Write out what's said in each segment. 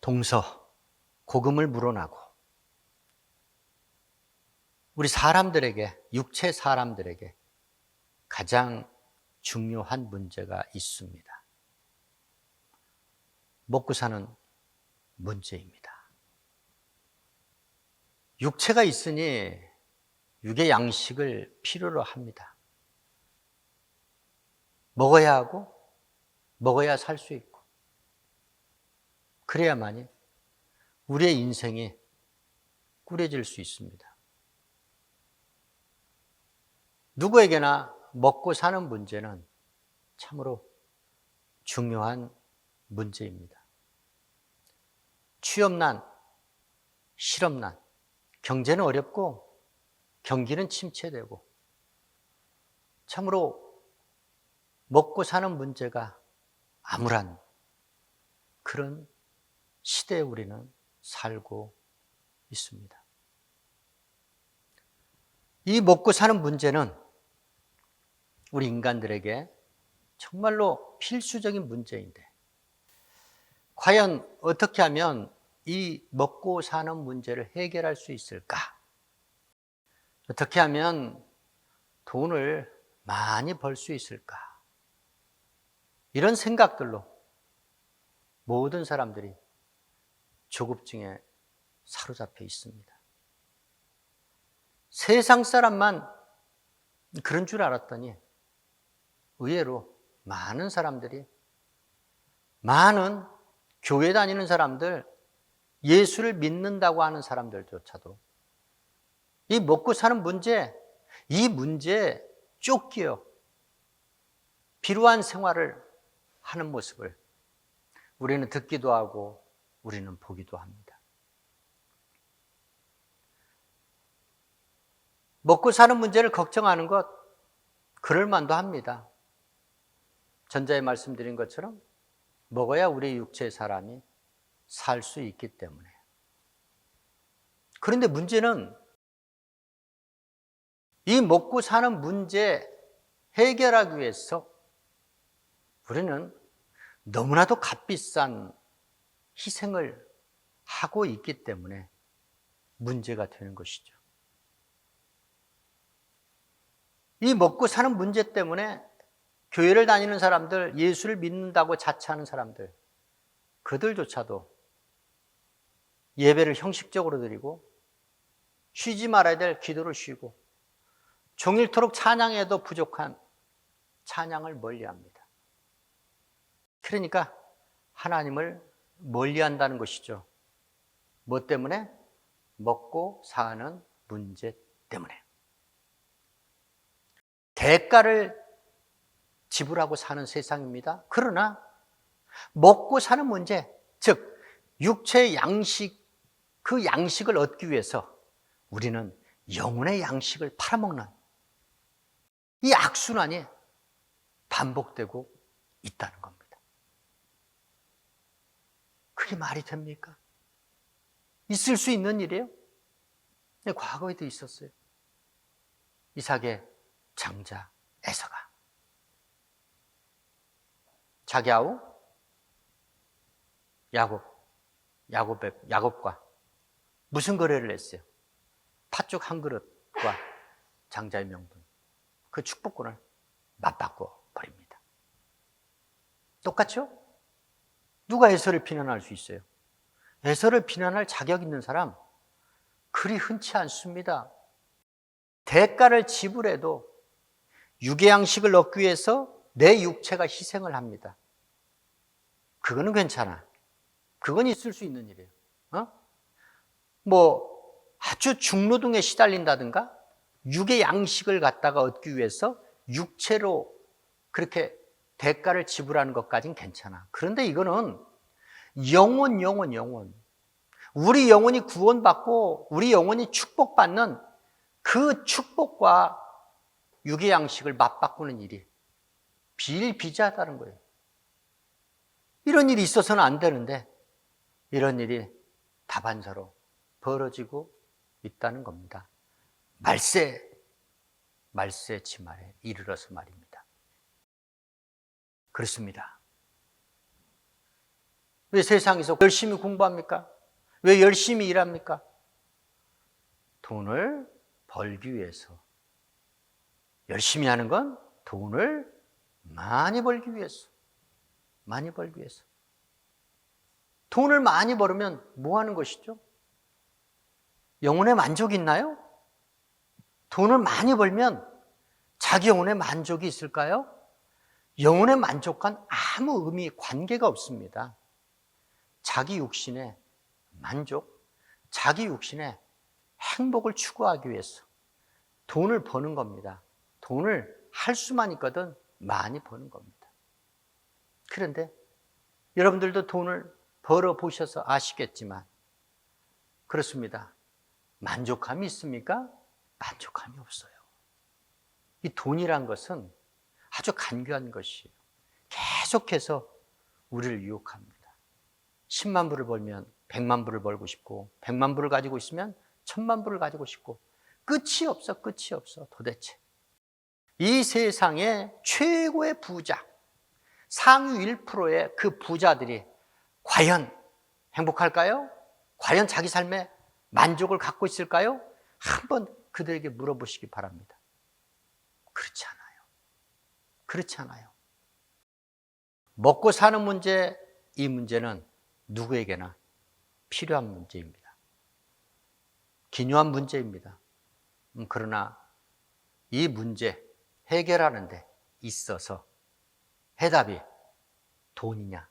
동서, 복음을 물어나고 우리 사람들에게, 육체 사람들에게 가장 중요한 문제가 있습니다. 먹고 사는 문제입니다. 육체가 있으니 육의 양식을 필요로 합니다. 먹어야 하고 먹어야 살 수 있고 그래야만이 우리의 인생이 꾸려질 수 있습니다. 누구에게나 먹고 사는 문제는 참으로 중요한 문제입니다. 취업난, 실업난, 경제는 어렵고 경기는 침체되고 참으로 먹고 사는 문제가 암울한 그런 시대에 우리는 살고 있습니다. 이 먹고 사는 문제는 우리 인간들에게 정말로 필수적인 문제인데 과연 어떻게 하면 이 먹고 사는 문제를 해결할 수 있을까? 어떻게 하면 돈을 많이 벌 수 있을까? 이런 생각들로 모든 사람들이 조급증에 사로잡혀 있습니다. 세상 사람만 그런 줄 알았더니 의외로 많은 사람들이, 많은 교회 다니는 사람들, 예수를 믿는다고 하는 사람들조차도 이 먹고 사는 문제, 이 문제에 쫓겨 비루한 생활을 하는 모습을 우리는 듣기도 하고 우리는 보기도 합니다. 먹고 사는 문제를 걱정하는 것 그럴 만도 합니다. 전자에 말씀드린 것처럼 먹어야 우리 육체의 사람이 살 수 있기 때문에. 그런데 문제는 이 먹고 사는 문제 해결하기 위해서 우리는 너무나도 값비싼 희생을 하고 있기 때문에 문제가 되는 것이죠. 이 먹고 사는 문제 때문에 교회를 다니는 사람들, 예수를 믿는다고 자처하는 사람들, 그들조차도 예배를 형식적으로 드리고 쉬지 말아야 될 기도를 쉬고 종일토록 찬양해도 부족한 찬양을 멀리합니다. 그러니까 하나님을 멀리한다는 것이죠. 뭐 때문에? 먹고 사는 문제 때문에. 대가를 지불하고 사는 세상입니다. 그러나 먹고 사는 문제, 즉 육체의 양식, 그 양식을 얻기 위해서 우리는 영혼의 양식을 팔아먹는 이 악순환이 반복되고 있다는 겁니다. 그게 말이 됩니까? 있을 수 있는 일이에요? 네, 과거에도 있었어요. 이삭의 장자 에서가 자기 아우 야곱과 무슨 거래를 했어요? 팥죽 한 그릇과 장자의 명분, 그 축복권을 맞바꿔 버립니다. 똑같죠? 누가 에서를 비난할 수 있어요? 에서를 비난할 자격 있는 사람 그리 흔치 않습니다. 대가를 지불해도 육의 양식을 얻기 위해서 내 육체가 희생을 합니다. 그거는 괜찮아. 그건 있을 수 있는 일이에요. 아주 중노동에 시달린다든가 육의 양식을 갖다가 얻기 위해서 육체로 그렇게 대가를 지불하는 것까지는 괜찮아. 그런데 이거는 영혼. 우리 영혼이 구원받고 우리 영혼이 축복받는 그 축복과 육의 양식을 맞바꾸는 일이 비일비재하다는 거예요. 이런 일이 있어서는 안 되는데 이런 일이 다반사로 벌어지고 있다는 겁니다. 말세 지말에 이르러서 말입니다. 그렇습니다. 왜 세상에서 열심히 공부합니까? 왜 열심히 일합니까? 돈을 벌기 위해서. 열심히 하는 건 돈을 많이 벌기 위해서. 많이 벌기 위해서. 돈을 많이 벌으면 뭐 하는 것이죠? 영혼의 만족이 있나요? 돈을 많이 벌면 자기 영혼의 만족이 있을까요? 영혼의 만족과는 아무 의미, 관계가 없습니다. 자기 육신의 만족, 자기 육신의 행복을 추구하기 위해서 돈을 버는 겁니다. 돈을 할 수만 있거든 많이 버는 겁니다. 그런데 여러분들도 돈을 벌어 보셔서 아시겠지만 그렇습니다. 만족감이 있습니까? 만족감이 없어요. 이 돈이란 것은 아주 간교한 것이에요. 계속해서 우리를 유혹합니다. 10만 불을 벌면 100만 불을 벌고 싶고 100만 불을 가지고 있으면 1000만 불을 가지고 싶고 끝이 없어, 끝이 없어 도대체. 이 세상의 최고의 부자, 상위 1%의 그 부자들이 과연 행복할까요? 과연 자기 삶에 만족을 갖고 있을까요? 한번 그들에게 물어보시기 바랍니다. 그렇지 않아요. 그렇지 않아요. 먹고 사는 문제, 이 문제는 누구에게나 필요한 문제입니다. 기묘한 문제입니다. 그러나 이 문제 해결하는 데 있어서 해답이 돈이냐,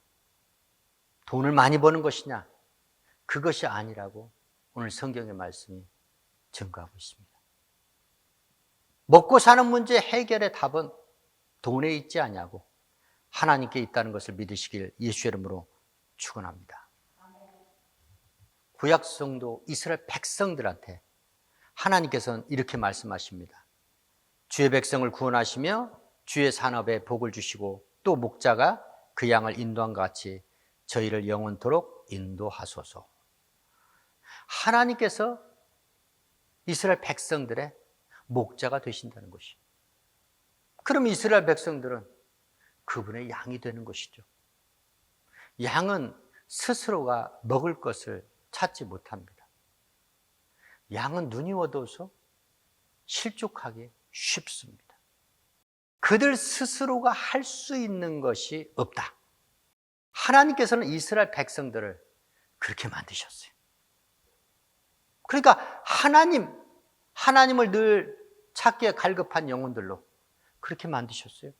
돈을 많이 버는 것이냐, 그것이 아니라고 오늘 성경의 말씀이 증거하고 있습니다. 먹고 사는 문제 해결의 답은 돈에 있지 않냐고 하나님께 있다는 것을 믿으시길 예수의 이름으로 축원합니다. 구약 성도 이스라엘 백성들한테 하나님께서는 이렇게 말씀하십니다. 주의 백성을 구원하시며 주의 산업에 복을 주시고 또 목자가 그 양을 인도한 것 같이 저희를 영원토록 인도하소서. 하나님께서 이스라엘 백성들의 목자가 되신다는 것이에요. 그럼 이스라엘 백성들은 그분의 양이 되는 것이죠. 양은 스스로가 먹을 것을 찾지 못합니다. 양은 눈이 어두워서 실족하기 쉽습니다. 그들 스스로가 할 수 있는 것이 없다. 하나님께서는 이스라엘 백성들을 그렇게 만드셨어요. 그러니까 하나님을 늘 찾기에 갈급한 영혼들로 그렇게 만드셨어요.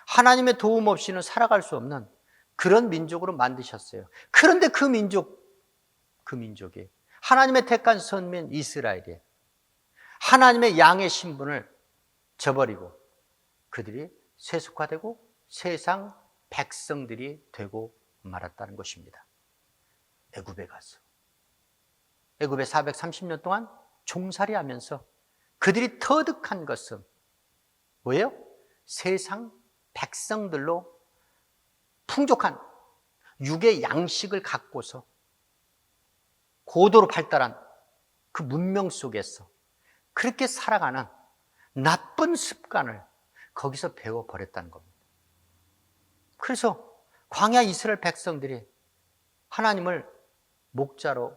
하나님의 도움 없이는 살아갈 수 없는 그런 민족으로 만드셨어요. 그런데 그 민족이 하나님의 택한 선민 이스라엘이 하나님의 양의 신분을 저버리고 그들이 세속화되고 세상 백성들이 되고 말았다는 것입니다. 애굽에 가서 애굽에 430년 동안 종살이하면서 그들이 터득한 것은 뭐예요? 세상 백성들로 풍족한 육의 양식을 갖고서 고도로 발달한 그 문명 속에서 그렇게 살아가는 나쁜 습관을 거기서 배워버렸다는 겁니다. 그래서 광야 이스라엘 백성들이 하나님을 목자로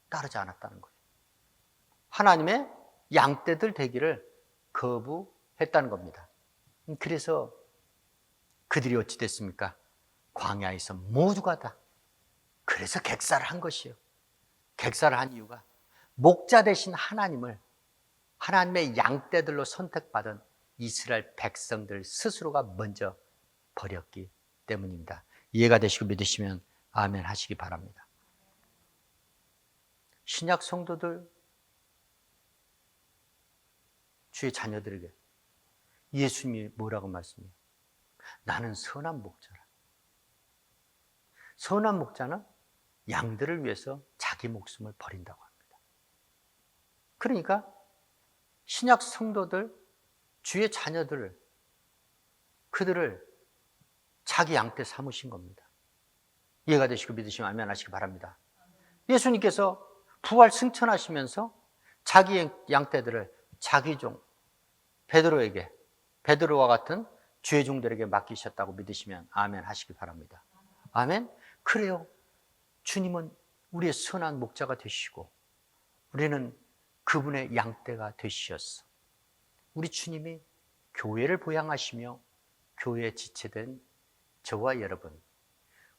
따르지 않았다는 거예요. 하나님의 양떼들 되기를 거부했다는 겁니다. 그래서 그들이 어찌 됐습니까? 광야에서 모두가 다 그래서 객사를 한 것이에요. 객사를 한 이유가 목자 되신 하나님을 하나님의 양떼들로 선택받은 이스라엘 백성들 스스로가 먼저 버렸기 때문입니다. 이해가 되시고 믿으시면 아멘 하시기 바랍니다. 신약 성도들, 주의 자녀들에게 예수님이 뭐라고 말씀해요? 나는 선한 목자라. 선한 목자는 양들을 위해서 자기 목숨을 버린다고 합니다. 그러니까 신약 성도들, 주의 자녀들을, 그들을 자기 양떼 삼으신 겁니다. 이해가 되시고 믿으시면 아멘 하시기 바랍니다. 예수님께서 부활 승천하시면서 자기 양떼들을 자기 종 베드로와 같은 주의 종들에게 맡기셨다고 믿으시면 아멘 하시기 바랍니다. 아멘. 그래요. 주님은 우리의 선한 목자가 되시고 우리는 그분의 양떼가 되시었어. 우리 주님이 교회를 보양하시며 교회에 지체된 저와 여러분,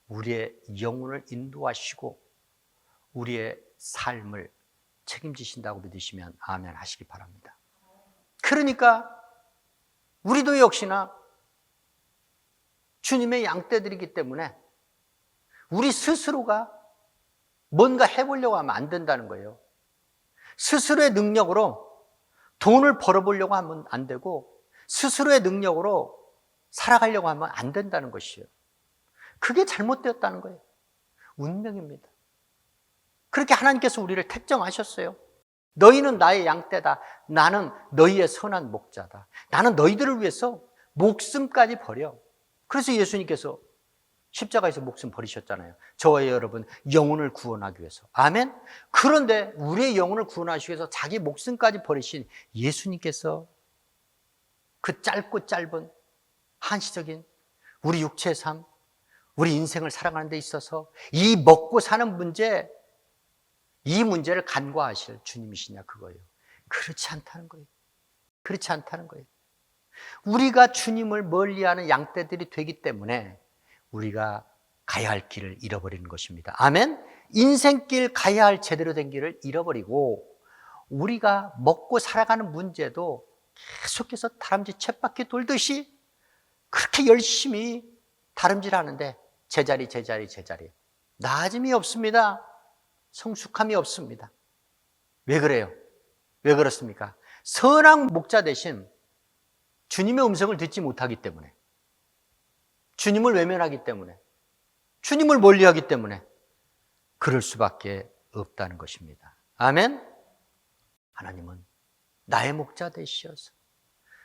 우리의 영혼을 인도하시고 우리의 삶을 책임지신다고 믿으시면 아멘 하시기 바랍니다. 그러니까 우리도 역시나 주님의 양떼들이기 때문에 우리 스스로가 뭔가 해보려고 하면 안 된다는 거예요. 스스로의 능력으로 돈을 벌어보려고 하면 안 되고 스스로의 능력으로 살아가려고 하면 안 된다는 것이에요. 그게 잘못되었다는 거예요. 운명입니다. 그렇게 하나님께서 우리를 택정하셨어요. 너희는 나의 양떼다. 나는 너희의 선한 목자다. 나는 너희들을 위해서 목숨까지 버려. 그래서 예수님께서 십자가에서 목숨 버리셨잖아요. 저와 여러분 영혼을 구원하기 위해서. 아멘? 그런데 우리의 영혼을 구원하시기 위해서 자기 목숨까지 버리신 예수님께서 그 짧고 짧은 한시적인 우리 육체의 삶, 우리 인생을 살아가는 데 있어서 이 먹고 사는 문제, 이 문제를 간과하실 주님이시냐 그거예요. 그렇지 않다는 거예요. 그렇지 않다는 거예요. 우리가 주님을 멀리하는 양떼들이 되기 때문에 우리가 가야 할 길을 잃어버리는 것입니다. 아멘? 인생길 가야 할 제대로 된 길을 잃어버리고 우리가 먹고 살아가는 문제도 계속해서 다람쥐 쳇바퀴 돌듯이 그렇게 열심히 다름질하는데 제자리 나아짐이 없습니다. 성숙함이 없습니다. 왜 그래요? 왜 그렇습니까? 선한 목자 대신 주님의 음성을 듣지 못하기 때문에, 주님을 외면하기 때문에, 주님을 멀리하기 때문에 그럴 수밖에 없다는 것입니다. 아멘? 하나님은 나의 목자 되시어서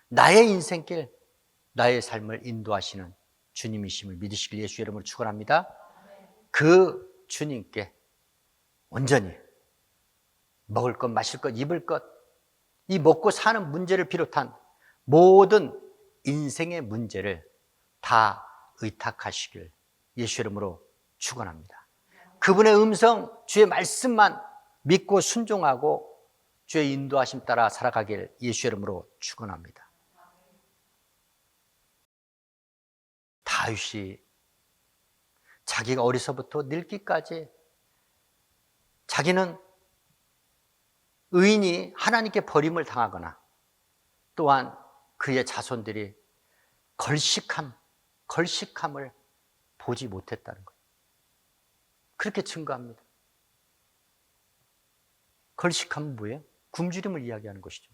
나의 인생길, 나의 삶을 인도하시는 주님이심을 믿으시길 예수 이름으로 축원합니다. 그 주님께 온전히 먹을 것, 마실 것, 입을 것, 이 먹고 사는 문제를 비롯한 모든 인생의 문제를 다 의탁하시길 예수 이름으로 축원합니다. 그분의 음성, 주의 말씀만 믿고 순종하고 주의 인도하심 따라 살아가길 예수 이름으로 축원합니다. 다윗이 자기가 어려서부터 늙기까지 자기는 의인이 하나님께 버림을 당하거나 또한 그의 자손들이 걸식함을 보지 못했다는 거예요. 그렇게 증거합니다. 걸식함은 뭐예요? 굶주림을 이야기하는 것이죠.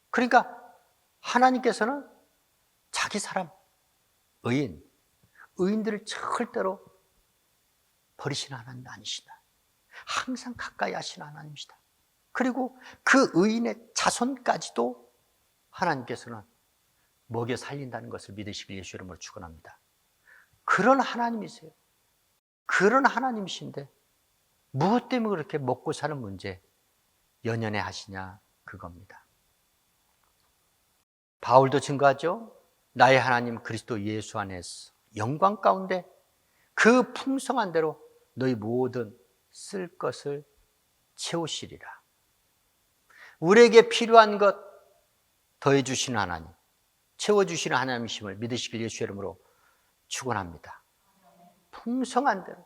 그러니까 하나님께서는 자기 사람, 의인들을 절대로 버리시는 하나님이 아니시다. 항상 가까이 하시는 하나님이시다. 그리고 그 의인의 자손까지도 하나님께서는 먹여 살린다는 것을 믿으시길 예수 이름으로 축원합니다. 그런 하나님이세요. 그런 하나님이신데 무엇 때문에 그렇게 먹고 사는 문제 연연해 하시냐 그겁니다. 바울도 증거하죠. 나의 하나님 그리스도 예수 안에서 영광 가운데 그 풍성한 대로 너희 모든 쓸 것을 채우시리라. 우리에게 필요한 것 더해 주시는 하나님, 채워주시는 하나님이심을 믿으시길 예수 이름으로 축원합니다. 풍성한 대로,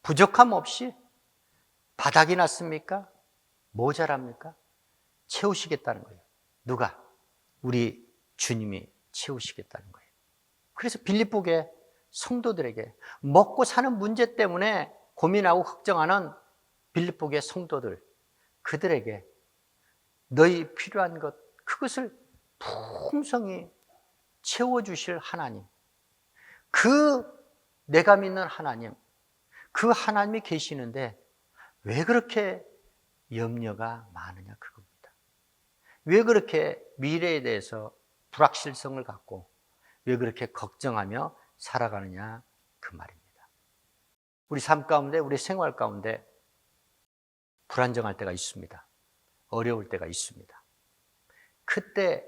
부족함 없이 바닥이 났습니까? 모자랍니까? 채우시겠다는 거예요. 누가? 우리 주님이 채우시겠다는 거예요. 그래서 빌립보계 성도들에게 먹고 사는 문제 때문에 고민하고 걱정하는 빌립보계 성도들, 그들에게 너희 필요한 것, 그것을 풍성히 채워주실 하나님, 그 내가 믿는 하나님, 그 하나님이 계시는데 왜 그렇게 염려가 많으냐 그겁니다. 왜 그렇게 미래에 대해서 불확실성을 갖고 왜 그렇게 걱정하며 살아가느냐 그 말입니다. 우리 삶 가운데, 우리 생활 가운데 불안정할 때가 있습니다. 어려울 때가 있습니다. 그때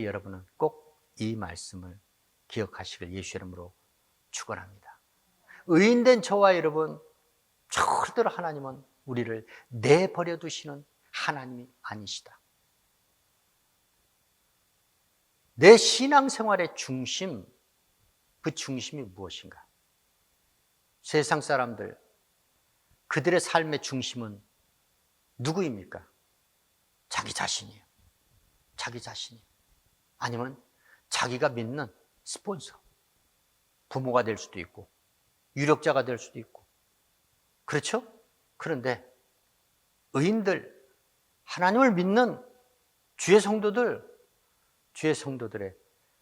여러분은 꼭 이 말씀을 기억하시길 예수 이름으로 축원합니다. 의인된 저와 여러분, 절대로 하나님은 우리를 내버려 두시는 하나님이 아니시다. 내 신앙생활의 중심, 그 중심이 무엇인가? 세상 사람들, 그들의 삶의 중심은 누구입니까? 자기 자신이에요. 자기 자신이. 아니면 자기가 믿는 스폰서, 부모가 될 수도 있고, 유력자가 될 수도 있고. 그렇죠? 그런데 의인들, 하나님을 믿는 주의 성도들의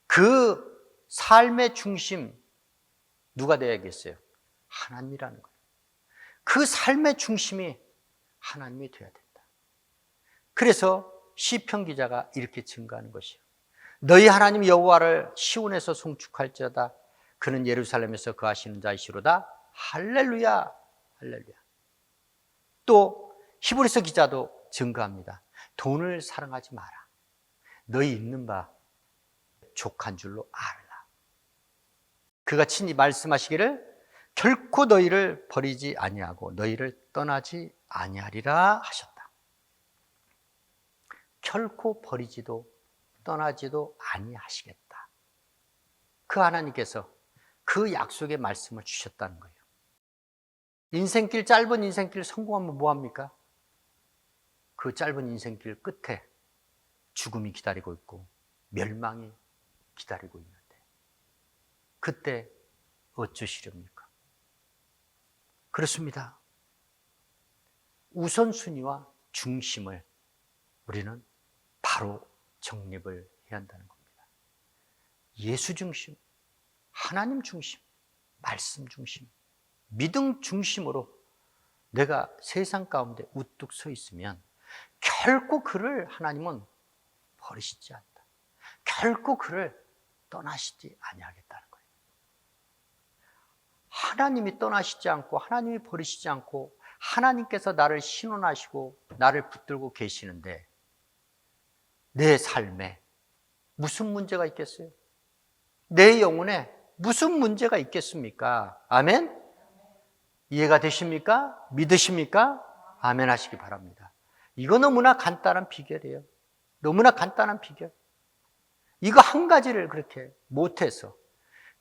그 삶의 중심, 누가 되어야겠어요? 하나님이라는 거예요. 그 삶의 중심이 하나님이 되어야 된다. 그래서 시편 기자가 이렇게 증거하는 것이에요. 너희 하나님 여호와를 시온에서 송축할지어다. 그는 예루살렘에서 거하시는 자이시로다. 할렐루야, 할렐루야. 또 히브리서 기자도 증거합니다. 돈을 사랑하지 마라. 너희 있는 바 족한 줄로 알라. 그가 친히 말씀하시기를 결코 너희를 버리지 아니하고 너희를 떠나지 아니하리라 하셨다. 결코 버리지도 떠나지도 아니하시겠다. 그 하나님께서 그 약속의 말씀을 주셨다는 거예요. 인생길, 짧은 인생길 성공하면 뭐합니까? 그 짧은 인생길 끝에 죽음이 기다리고 있고 멸망이 기다리고 있는데 그때 어쩌시렵니까? 그렇습니다. 우선순위와 중심을 우리는 바로 정립을 해야 한다는 겁니다. 예수 중심, 하나님 중심, 말씀 중심, 믿음 중심으로 내가 세상 가운데 우뚝 서 있으면 결코 그를 하나님은 버리시지 않는다. 결코 그를 떠나시지 아니하겠다는 거예요. 하나님이 떠나시지 않고 하나님이 버리시지 않고 하나님께서 나를 신원하시고 나를 붙들고 계시는데 내 삶에 무슨 문제가 있겠어요? 내 영혼에 무슨 문제가 있겠습니까? 아멘? 이해가 되십니까? 믿으십니까? 아멘 하시기 바랍니다. 이거 너무나 간단한 비결이에요. 너무나 간단한 비결. 이거 한 가지를 그렇게 못해서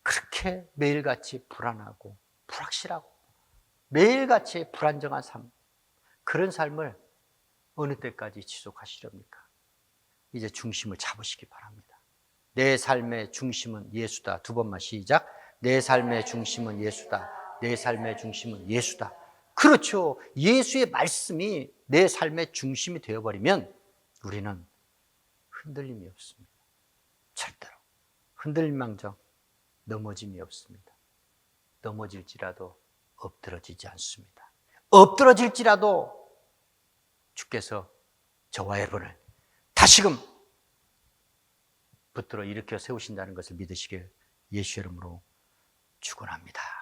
그렇게 매일같이 불안하고 불확실하고 매일같이 불안정한 삶, 그런 삶을 어느 때까지 지속하시렵니까? 이제 중심을 잡으시기 바랍니다. 내 삶의 중심은 예수다. 두 번만 시작. 내 삶의 중심은 예수다. 내 삶의 중심은 예수다. 그렇죠. 예수의 말씀이 내 삶의 중심이 되어버리면 우리는 흔들림이 없습니다. 절대로. 흔들림망정 넘어짐이 없습니다. 넘어질지라도 엎드러지지 않습니다. 엎드러질지라도 주께서 저와 여러분을 다시금 붙들어 일으켜 세우신다는 것을 믿으시길 예수 이름으로 축원합니다.